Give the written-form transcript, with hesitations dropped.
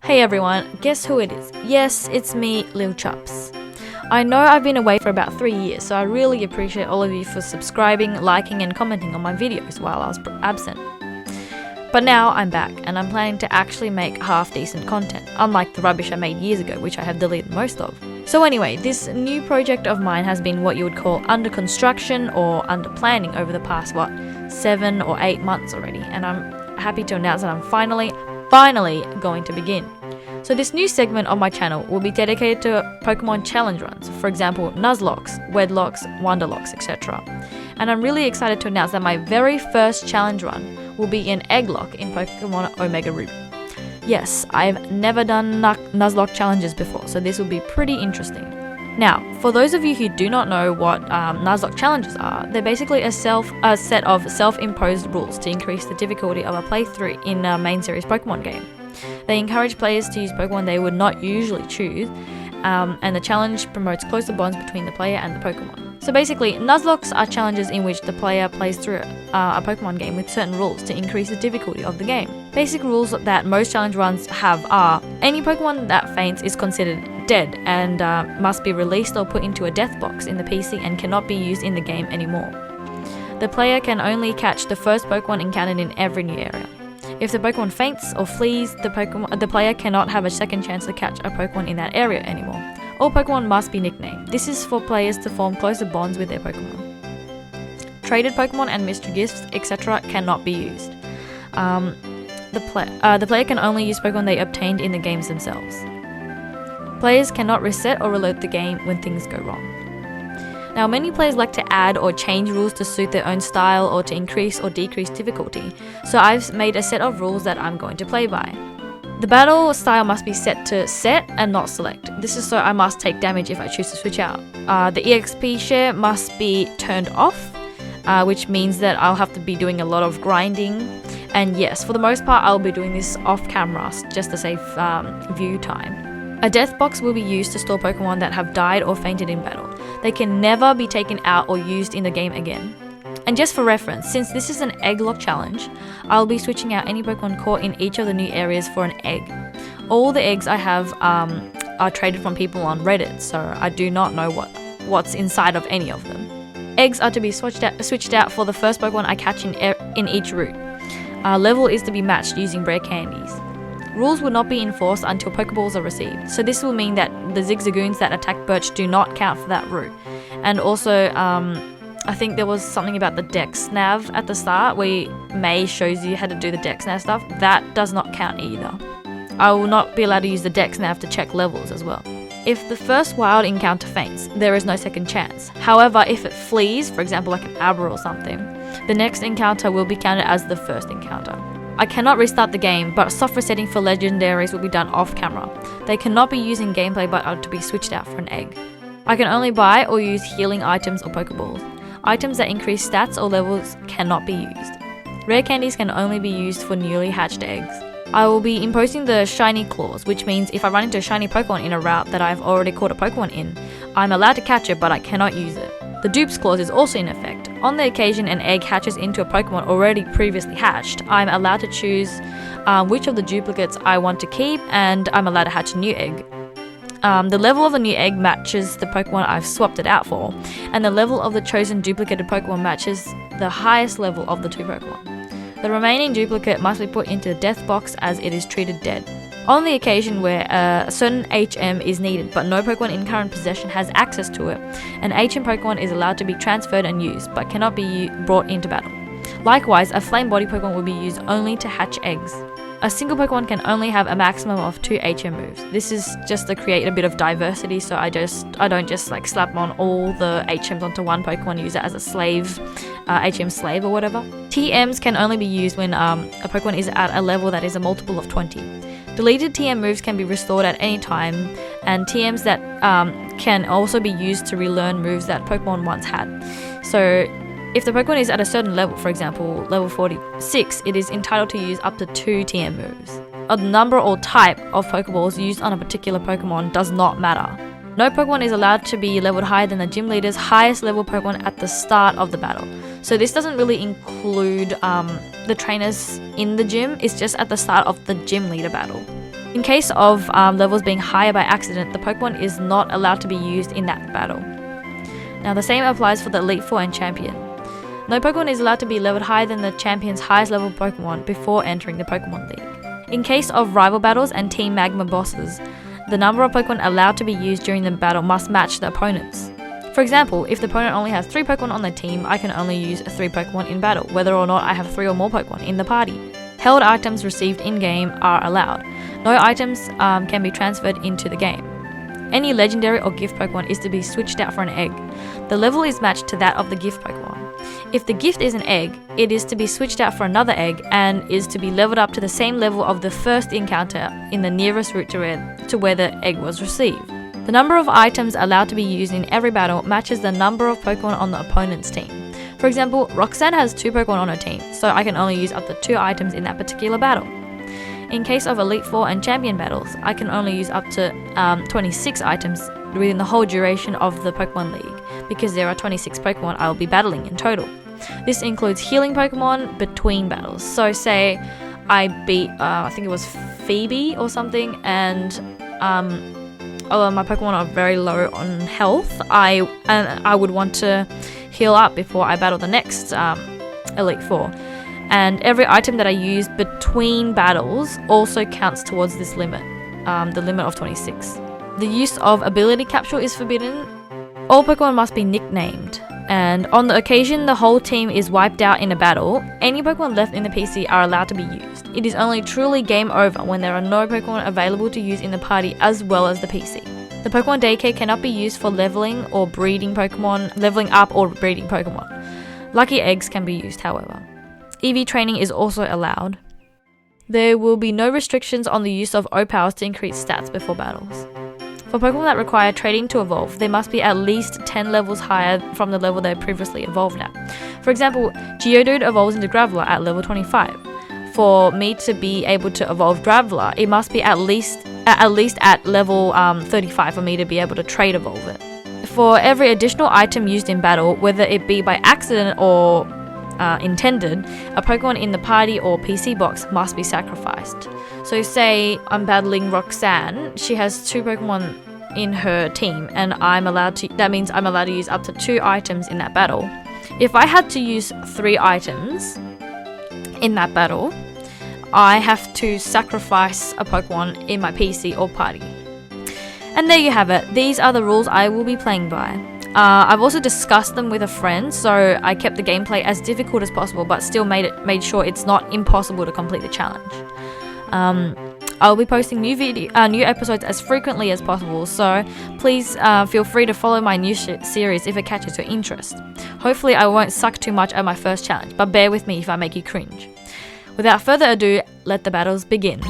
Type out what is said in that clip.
Hey everyone, guess who it is? Yes, it's me, Lilchupz. I know I've been away for about 3 years, so I really appreciate all of you for subscribing, liking and commenting on my videos while I was absent. But now I'm back, and I'm planning to actually make half-decent content, unlike the rubbish I made years ago, which I have deleted most of. So anyway, this new project of mine has been what you would call under construction or under planning over the past, 7 or 8 months already, and I'm happy to announce that I'm finally going to begin. So this new segment of my channel will be dedicated to Pokemon challenge runs, for example Nuzlocks, Wedlocks, Wonderlocks, etc. And I'm really excited to announce that my very first challenge run will be an Egglocke in Pokemon Omega Ruby. Yes, I've never done Nuzlocke challenges before, so this will be pretty interesting. Now, for those of you who do not know what Nuzlocke challenges are, they're basically a set of self-imposed rules to increase the difficulty of a playthrough in a main series Pokemon game. They encourage players to use Pokemon they would not usually choose, and the challenge promotes closer bonds between the player and the Pokemon. So basically, Nuzlocks are challenges in which the player plays through a Pokemon game with certain rules to increase the difficulty of the game. Basic rules that most challenge runs have are: any Pokemon that faints is considered dead and must be released or put into a death box in the PC and cannot be used in the game anymore. The player can only catch the first Pokemon encountered in every new area. If the Pokemon faints or flees, the player cannot have a second chance to catch a Pokemon in that area anymore. All Pokemon must be nicknamed. This is for players to form closer bonds with their Pokemon. Traded Pokemon and mystery gifts, etc. cannot be used. The player can only use Pokemon they obtained in the games themselves. Players cannot reset or reload the game when things go wrong. Now, many players like to add or change rules to suit their own style or to increase or decrease difficulty, so I've made a set of rules that I'm going to play by. The battle style must be set to set and not select. This is so I must take damage if I choose to switch out. The EXP Share must be turned off, which means that I'll have to be doing a lot of grinding. And yes, for the most part, I'll be doing this off camera just to save view time. A death box will be used to store Pokemon that have died or fainted in battle. They can never be taken out or used in the game again. And just for reference, since this is an Egglocke challenge, I'll be switching out any Pokemon caught in each of the new areas for an egg. All the eggs I have are traded from people on Reddit, so I do not know what's inside of any of them. Eggs are to be switched out for the first Pokemon I catch in each route. Level is to be matched using rare candies. Rules will not be enforced until Pokeballs are received, so this will mean that the Zigzagoons that attack Birch do not count for that route. And also, I think there was something about the Dex Nav at the start where May shows you how to do the Dex Nav stuff. That does not count either. I will not be allowed to use the Dex Nav to check levels as well. If the first wild encounter faints, there is no second chance. However, if it flees, for example like an Abra or something, the next encounter will be counted as the first encounter. I cannot restart the game, but soft resetting for legendaries will be done off camera. They cannot be used in gameplay but are to be switched out for an egg. I can only buy or use healing items or Pokeballs. Items that increase stats or levels cannot be used. Rare candies can only be used for newly hatched eggs. I will be imposing the shiny clause, which means if I run into a shiny Pokemon in a route that I've already caught a Pokemon in, I'm allowed to catch it but I cannot use it. The dupes clause is also in effect. On the occasion an egg hatches into a Pokemon already previously hatched, I'm allowed to choose which of the duplicates I want to keep, and I'm allowed to hatch a new egg. The level of the new egg matches the Pokemon I've swapped it out for, and the level of the chosen duplicated Pokemon matches the highest level of the two Pokemon. The remaining duplicate must be put into a death box as it is treated dead. On the occasion where a certain HM is needed but no Pokemon in current possession has access to it, an HM Pokemon is allowed to be transferred and used but cannot be brought into battle. Likewise, a Flame Body Pokemon will be used only to hatch eggs. A single Pokemon can only have a maximum of 2 HM moves. This is just to create a bit of diversity, so I don't just like slap on all the HMs onto one Pokemon and use it as a slave, HM slave or whatever. TMs can only be used when a Pokemon is at a level that is a multiple of 20. Deleted TM moves can be restored at any time, and TMs that can also be used to relearn moves that Pokemon once had. So if the Pokemon is at a certain level, for example level 46, it is entitled to use up to 2 TM moves. A number or type of Pokeballs used on a particular Pokemon does not matter. No Pokemon is allowed to be leveled higher than the gym leader's highest level Pokemon at the start of the battle. So this doesn't really include the trainers in the gym, it's just at the start of the gym leader battle. In case of levels being higher by accident, the Pokemon is not allowed to be used in that battle. Now the same applies for the Elite Four and Champion. No Pokemon is allowed to be leveled higher than the Champion's highest level Pokemon before entering the Pokemon League. In case of rival battles and Team Magma bosses, the number of Pokemon allowed to be used during the battle must match the opponent's. For example, if the opponent only has 3 Pokemon on their team, I can only use 3 Pokemon in battle, whether or not I have 3 or more Pokemon in the party. Held items received in-game are allowed. No items can be transferred into the game. Any legendary or gift Pokemon is to be switched out for an egg. The level is matched to that of the gift Pokemon. If the gift is an egg, it is to be switched out for another egg and is to be leveled up to the same level of the first encounter in the nearest route to where the egg was received. The number of items allowed to be used in every battle matches the number of Pokemon on the opponent's team. For example, Roxanne has 2 Pokemon on her team, so I can only use up to 2 items in that particular battle. In case of Elite Four and Champion battles, I can only use up to 26 items within the whole duration of the Pokemon League, because there are 26 Pokemon I will be battling in total. This includes healing Pokemon between battles. So say I beat, I think it was Phoebe or something, and although my Pokemon are very low on health, I would want to heal up before I battle the next Elite Four. And every item that I use between battles also counts towards this limit, the limit of 26. The use of ability capture is forbidden. All Pokemon must be nicknamed, and on the occasion the whole team is wiped out in a battle, any Pokemon left in the PC are allowed to be used. It is only truly game over when there are no Pokemon available to use in the party as well as the PC. The Pokemon Daycare cannot be used for leveling up or breeding Pokemon. Lucky eggs can be used, however. EV training is also allowed. There will be no restrictions on the use of O-Powers to increase stats before battles. For Pokemon that require trading to evolve, they must be at least 10 levels higher from the level they previously evolved at. For example, Geodude evolves into Graveler at level 25. For me to be able to evolve Graveler, it must be at least at level 35 for me to be able to trade evolve it. For every additional item used in battle, whether it be by accident or intended, a Pokemon in the party or PC box must be sacrificed. So say I'm battling Roxanne, she has 2 Pokemon in her team, and that means I'm allowed to use up to 2 items in that battle. If I had to use 3 items in that battle, I have to sacrifice a Pokemon in my PC or party. And there you have it. These are the rules I will be playing by. I've also discussed them with a friend, so I kept the gameplay as difficult as possible, but still made sure it's not impossible to complete the challenge. I'll be posting new episodes as frequently as possible, so please feel free to follow my new series if it catches your interest. Hopefully I won't suck too much at my first challenge, but bear with me if I make you cringe. Without further ado, let the battles begin.